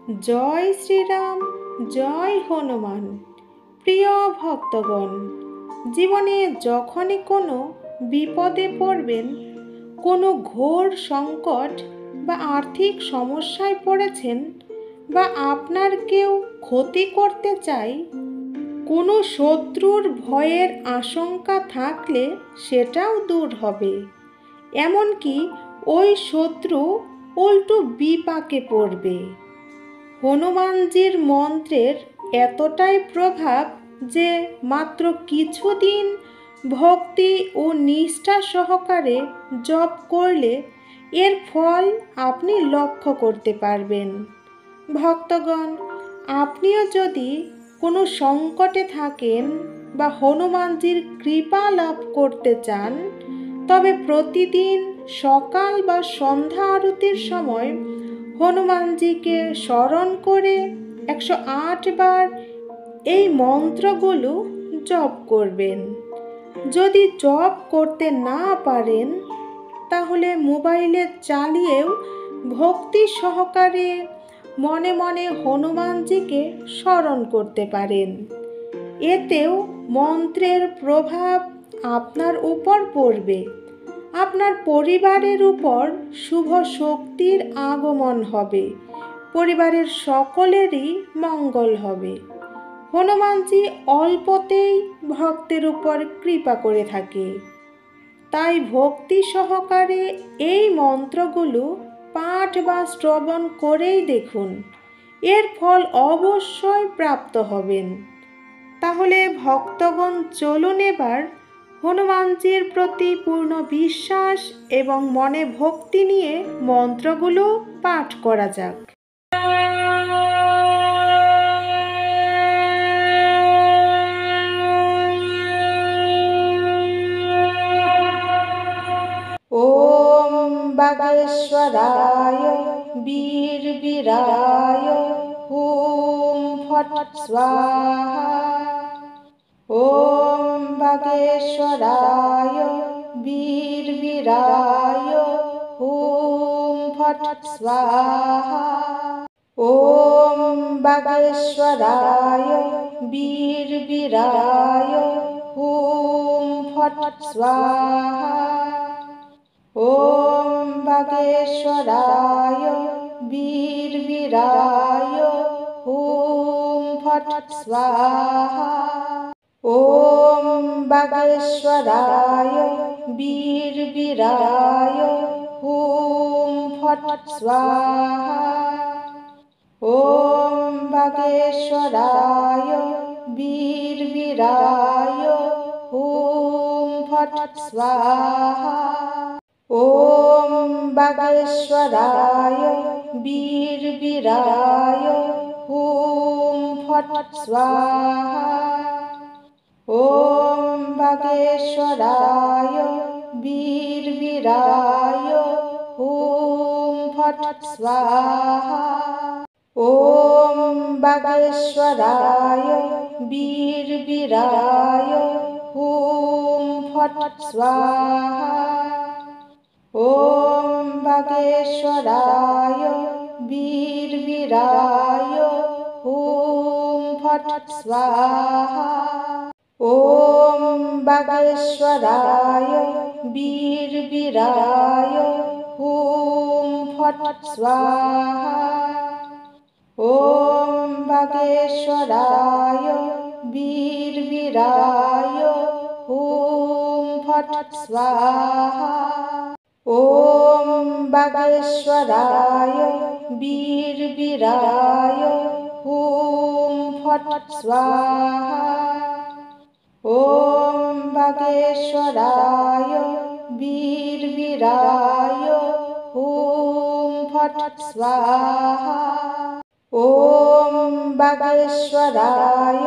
জয় শ্রীরাম, জয় হনুমান। প্রিয় ভক্তগণ, জীবনে যখনই কোনো বিপদে পড়বেন, কোনো ঘোর সংকট বা আর্থিক সমস্যায় পড়েছেন, বা আপনার কেউ ক্ষতি করতে চায়, কোনো শত্রুর ভয়ের আশঙ্কা থাকলে সেটাও দূর হবে। এমনকি ওই শত্রু উল্টো বিপাকে পড়বে। হনুমানজির মন্ত্রের এতটাই প্রভাব যে মাত্র কিছুদিন ভক্তি ও নিষ্ঠা সহকারে জপ করলে এর ফল আপনি লক্ষ্য করতে পারবেন। ভক্তগণ, আপনিও যদি কোনো সংকটে থাকেন বা হনুমানজির কৃপা লাভ করতে চান, তবে প্রতিদিন সকাল বা সন্ধ্যা আরতির সময় হনুমানজিকে স্মরণ করে 108 বার এই মন্ত্রগুলো জপ করবেন। যদি জপ করতে না পারেন, তাহলে মোবাইলে চালিয়েও ভক্তি সহকারে মনে মনে হনুমানজিকে স্মরণ করতে পারেন। এতেও মন্ত্রের প্রভাব আপনার উপর পড়বে। আপনার পরিবারের উপর শুভ শক্তির আগমন হবে, পরিবারের সকলেরই মঙ্গল হবে। হনুমানজি অল্পতেই ভক্তের উপর কৃপা করে থাকে। তাই ভক্তি সহকারে এই মন্ত্রগুলো পাঠ বা শ্রবণ করেই দেখুন, এর ফল অবশ্যই প্রাপ্ত হবেন। তাহলে ভক্তগণ, চলুন এবার হনুমানজির প্রতি পূর্ণ বিশ্বাস এবং মনে ভক্তি নিয়ে মন্ত্রগুলো পাঠ করা যাক। ওম বাগেশ্বরায় বীরবীরায় হুম ফট স্বাহা। ওম বাগেশ্বরায় বীরবীরায় হুম ফট স্বাহা। ওম বাগেশ্বরায় বীরবীরায় হুম ফট স্বাহা। ওম বাগেশ্বরায় বীরবীরায় হুম ফট স্বাহা। ওম বাগেশ্বরায় বীরবীরায় হুম ফট স্বাহা। ওম বাগেশ্বরায় বীরবীরায় হুম ফট স্বাহা। ওম বাগেশ্বরায় বীরবীরায় হুম ফট স্বাহা। ওম বাগেশ্বরায় বীরবীরায় হুম ফট স্বাহা। ওম বাগেশ্বরায় বীরবীরায় হুম ফট স্বাহা। ওম বাগেশ্বরায় বীরবীরায় হুম ফট স্বাহা। ওম বাগেশ্বরায় বীরবীরায় হুম ফট স্বাহা। ওম বাগেশ্বরায় বীরবীরায় হুম ফট স্বাহা। ওম বাগেশ্বরায় বীরবীরায় হুম ফট স্বাহা। ওম বাগেশ্বরায় বীরবীরায় হুম ফট স্বাহা। ওম বাগেশ্বরায়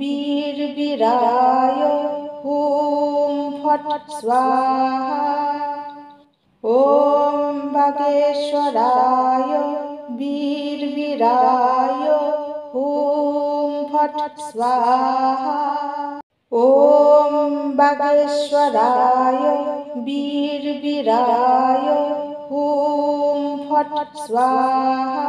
বীরবীরায় হুম ফট স্বাহা। ওম বাগেশ্বরায় বীরবীরায় হুম ফট স্বাহা। ওম বাগেশ্বরায় বীরবীরায় হুম ফট স্বাহা।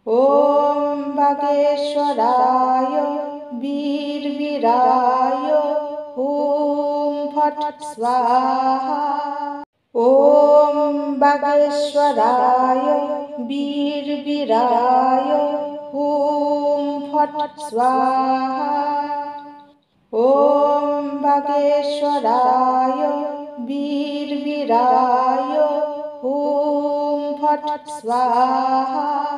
ॐ बागेश्वराय वीरवीराय ॐ फट् स्वाहा। ॐ बागेश्वराय वीरवीराय ॐ फट् स्वाहा। ॐ बागेश्वराय वीरवीराय ॐ फट् स्वाहा।